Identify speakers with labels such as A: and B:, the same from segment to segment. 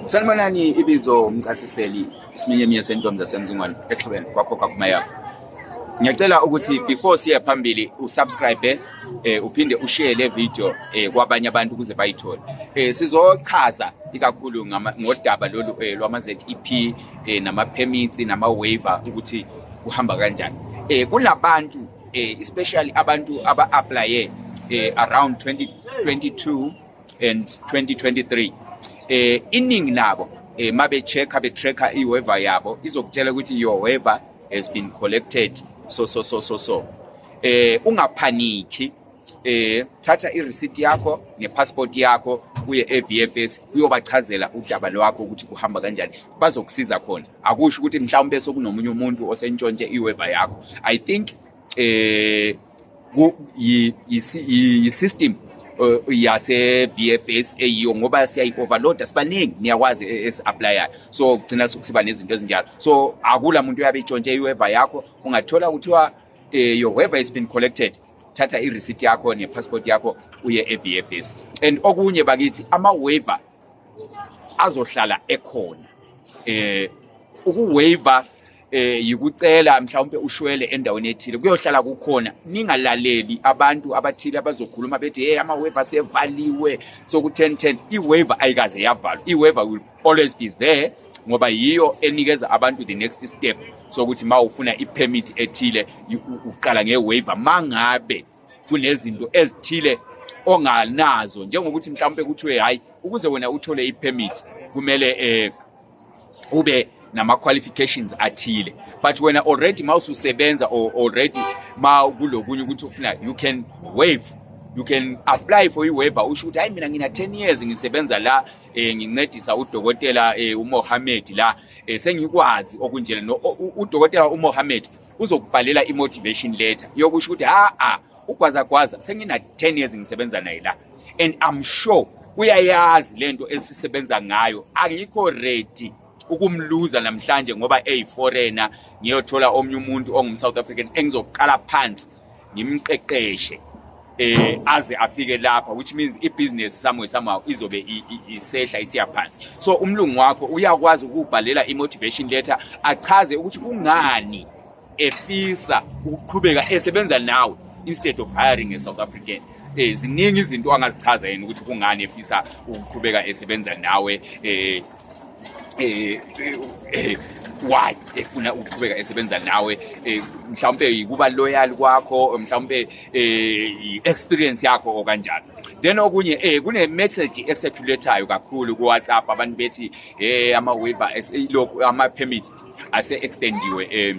A: Sanibonani ibizo umchasiseli isiminye sentombi zasemzingwane exhibeni kwakhokha kumaya. Ngiyacela ukuthi before siye phambili usubscribe uphinde ushare le video kwabanye abantu ukuze bayithole. Sizochaza ikakhulu ngodaba lolu lwama ZEP nama permits nama waiver ukuthi kuhamba kanjani. Kulabantu especially abantu aba applye around 2022 and 2023 iningi nabo mabe checker be tracker i-waiver yabo izokutshela ukuthi your waiver has been collected so ungaphaniki thatha i-receipt yakho ne-passport yakho uye e-VFS uyobachazela udaba lwakho ukuthi kuhamba kanjani bazokusiza khona. Akusho ukuthi mhlawumbe sokunomunye umuntu osentshontshe i-waiver yakho. I think i-system yase VFS eyiyo ngoba siyayi-overloada sibaningi niyakwazi esi-applyayo, so gcina sokusiba nezinto ezinjalo. So akula muntu uyabe itshontshe i-waiver yakho ungathola kuthiwa your waiver has been collected, thatha i-receipt yakho ne-passport yakho uye e-VFS. And okunye bakithi ama-waiver azohlala ekhona. Uku-waiver yikucela mhlawumbe ushwele endaweni ethile kuyohlala kukhona. Ningalaleli abantu abathile abazokhuluma bethi ama-waiver sevaliwe so ku-1010. I-waiver ayikaze yavalwa. I-waiver will always be there ngoba yiyo enikeza abantu the next step sokuthi ma ufuna i-permit ethile uqala nge-waiver mangabe kunezinto ezithile onganazo, njengokuthi mhlawumbe kuthiwe hayi ukuze wena uthole i-permit kumele ube nama-qualifications athile, but wena already ma ususebenza or already ma kulokunye ukuthi ufuna you can waive, you can apply for i-waiver. Usho ukuthi hayi mina ngina 10 years ngisebenza la ngincedisa udokotela uMohammed la sengikwazi okunjena no udokotela uMohammed uzokubhalela i-motivation letter yokusho ukuthi ugwazagwaza sengina 10 years ngisebenza naye la, and I'm sure uyayazi lento esisebenza ngayo. Angikho ready ukumluza namhlanje ngoba foreigner ngiyothola omnye umuntu ongum-South African engizoqala phansi ngimqeqeshe aze afike lapha, which means i-business somehow izobe isehla isiya phansi. So umlungu wakho uyakwazi ukubhalela i-motivation letter achaze ukuthi kungani efisa ukuqhubeka esebenza nawe instead of hiring a South African. Ziningi izinto angazichaza yena ukuthi kungani efisa ukuqhubeka esebenza nawe why efuna ukuqhubeka esebenza nawe, mhlawumbe kuba loyal kwakho, mhlawumbe i-experience yakho okanjalo. Then okunye kune message eseculateayo kakhulu ku WhatsApp abantu bethi ama-waiver ama-permit ase extendiwe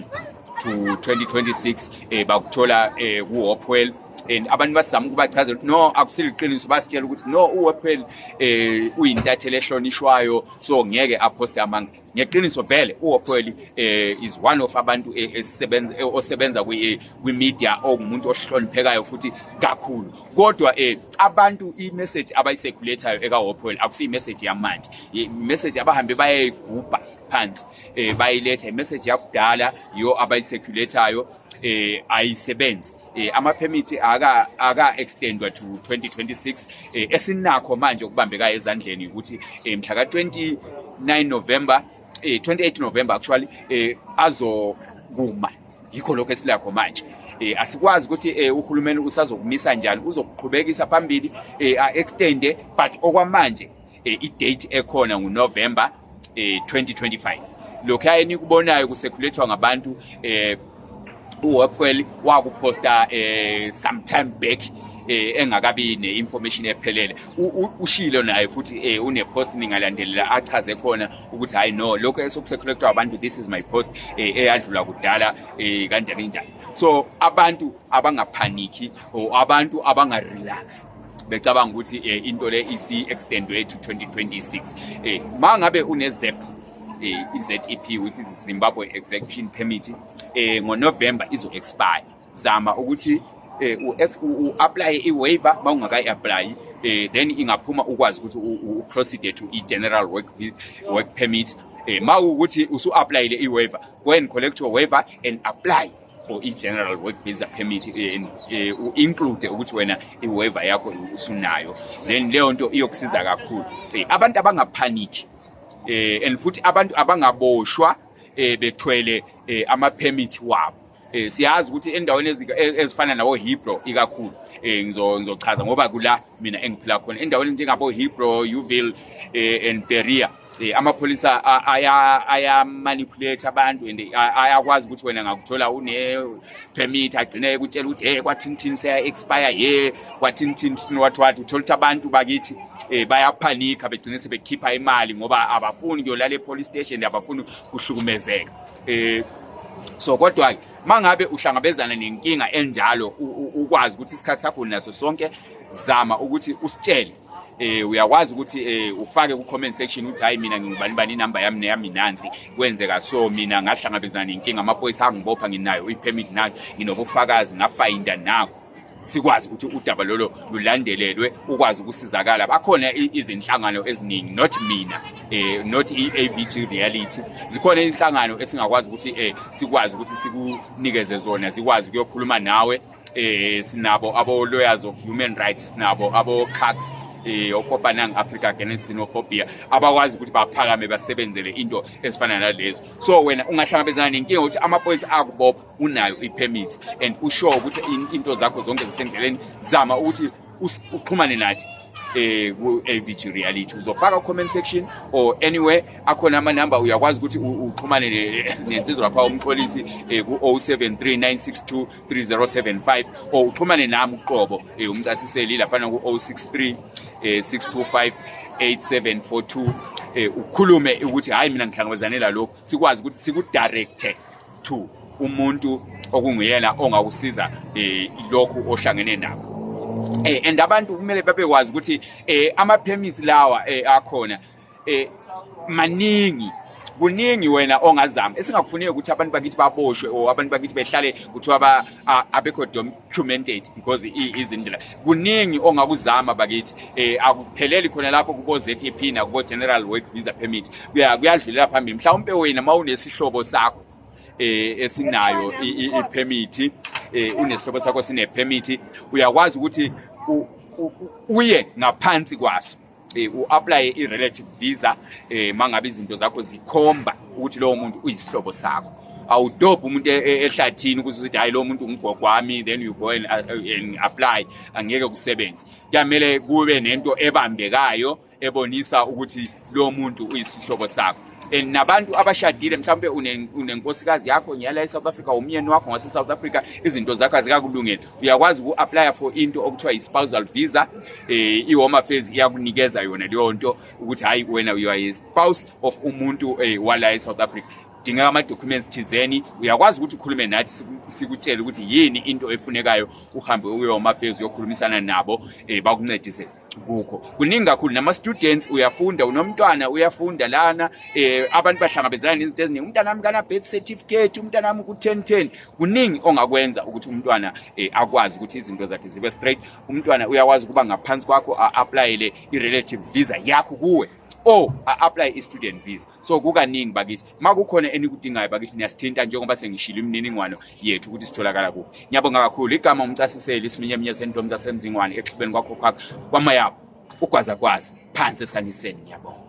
A: to 2026 bakuthola ku-Hopewell, and abantu basizama ukubachazela ukuthi no akusiliqiniso, basitshela ukuthi no uWhopwell uyintatheli ehlonishwayo so ngeke aposte amanga. Ngeqiniso vele uWhopwell is one of abantu osebenza kwi-media ongumuntu ohloniphekayo futhi kakhulu, kodwa abantu i-message abayiseculateayo eka-Hopewell akusiyi message yamanje, i-message abahambe bayayigubha phansi bayiletha, i-message yakudala yo abayiseculateayo ayisebenzi. Ama-permits aka-extendwa to 2026 esinakho manje ukubambeka ezandleni ukuthi mhla ka-28 November actually azokuma. Yikho lokho esilakho manje. Asikwazi ukuthi uhulumeni usazokumisa njani, uzokuqhubekisa phambili a-extende, but okwamanje i-date ekhona nguNovember 2025. Lokho ayenikubonayo kusekulethwa ngabantu uWhopwell wakuposta sometime back engakabi ne-information ephelele. Ushilo naye futhi une-post ningalandelela achaze khona ukuthi hayi no lokho esokusekulethwa abantu, this is my post eyadlula kudala kanjani njani. So abantu abangaphaniki or abantu abangarelax becabanga ukuthi into le isi-extendwe to 2026. Mangabe une-ZEP i-ZEP with Zimbabwe Execution Permit ngoNovember izo-expire. Zama ukuthi u-apply i-waiver mawungakayi-apply then ingaphuma ukwazi ukuthi u-proceed to i-general work permit. Ma ukuthi usu-applyile i-waiver, go and collect your waiver and apply for i-general work visa permit include ukuthi wena i-waiver yakho usunayo, then leyo nto iyokusiza kakhulu. Abantu abangaphaniki and futhi abantu abangaboshwa bethwele ama-permit wabo. Siyazi ukuthi endaweni ezifana nawo Hebrew ikakhulu ngizochaza ngoba kula mina engiphila khona endaweni njengabo Hebrew, Uville and Berea amapholisa aya manipulate abantu and ayakwazi ukuthi wena ngakuthola une permit agcine ekutshela ukuthi kwathini seya expire kwathini what uthola ukuthi abantu bakithi bayaphanika begcine sebekhipha imali ngoba abafuni kuyolala e-police station, abafuni kuhlukumezeka. So kodwa mangabe uhlangabezana nenkinga enjalo ukwazi ukuthi isikhathi sakho naso sonke zama ukuthi usitshele. Uyakwazi ukuthi ufake ku comment section uthi hayi mina ngibani inamba yami nansi kwenzeka so mina ngahlangabezana nenkinga amaphoyisa angibopha nginayo i-permit nayo nginobufakazi ngafinda nakho, sikwazi ukuthi udaba lolo lulandelelwe ukwazi ukusizakala. Bakhona izinhlangano eziningi, not mina not i-AVG Reality, zikhona inhlangano esingakwazi ukuthi sikwazi ukuthi sikunikeze zona, sikwazi ukuyokhuluma nawe. Sinabo abo lawyers of human rights, sinabo abo CACs Okopanang Africa Against Xenophobia abakwazi ukuthi baphakame basebenzele into ezifana nalezo. So wena ungahlangabezana nenkinga ukuthi amaphoyisa akubopha unayo i-permit and usho ukuthi into zakho zonke zisendleleni, zama ukuthi uxhumane nathi ku-AVG Reality. Uzofaka comment section or anywhere akhona ama-number uyakwazi ukuthi uxhumane nensizwa lapha umxolisi ku 0739623075 or uxhumane nami uqobo umchasiseli lapha ku 063 625 8742 ukhulume ukuthi hayi mina ngihlangabezanela lokho, sikwazi ukuthi sikudirecte to umuntu okunguyena ongakusiza lokho ohlangene nakho. And abantu kumele babekwazi ukuthi ama-permits lawa akhona maningi, kuningi wena ongazama. Esingakufuneki ukuthi abantu bakithi baboshwe or abantu bakithi behlale kuthiwa abekho documented because izindlela kuningi ongakuzama bakithi. Akupheleli khona lapho kubo ZEP na kubo General Work Visa Permit, kuyadlulela phambili. Mhlawumbe wena mawunesihlobo sakho esinayo i-permit, unesihlobo sakho sine-permit, uyakwazi ukuthi uye ngaphansi kwaso u-apply i-relative visa mangabe izinto zakho zikhomba ukuthi lowo muntu uyisihlobo sakho. Awudobha umuntu ehlathini ukuthi hayi lo muntu umgogo wami, then you go and apply, angeke kusebenze. Kuyamele kube nento ebambekayo ebonisa ukuthi lo muntu uyisihlobo sakho. Nabantu abashadile mhlawumbe unenkosikazi yakho nyala eSouth Africa, umyeni wakho ngase South Africa, izinto zakho azikakulungela, uyakwazi uku-apply for into okuthiwa i-spousal visa. I-Home Affairs iyakunikeza yona leyo nto ukuthi hayi wena you are a spouse of umuntu wala eSouth Africa, dinga ama-documents thizeni. Uyakwazi ukuthi ukhulume nathi sikutshele ukuthi yini into efunekayo, uhambe uye-Home Affairs uyokhulumisana nabo bakuncedise kukho. Kuningi kakhulu nama-students, uyafunda, unomntwana uyafunda lana, abantu bahlangabezana nezinto eziningi. Umntwana wami kana birth certificate, umntwana wami ku-1010, kuningi ongakwenza ukuthi umntwana akwazi ukuthi izinto zakhe zibe straight. Umntwana uyakwazi ukuba ngaphansi kwakho a-applyele i-relative visa yakho kuwe, or apply i-student visa. So kukaningi bakithi, makukhona enikudingayo bakithi niyasithinta njengoba sengishilo imininingwano yethu ukuthi sitholakala kuphi. Ngiyabonga kakhulu. Igama umchasiseli Siminyaminya Sentomza Semzingwane exhibeni kwakho kwamayabo ugwaza kwazi phansi esaniseni. Ngiyabonga.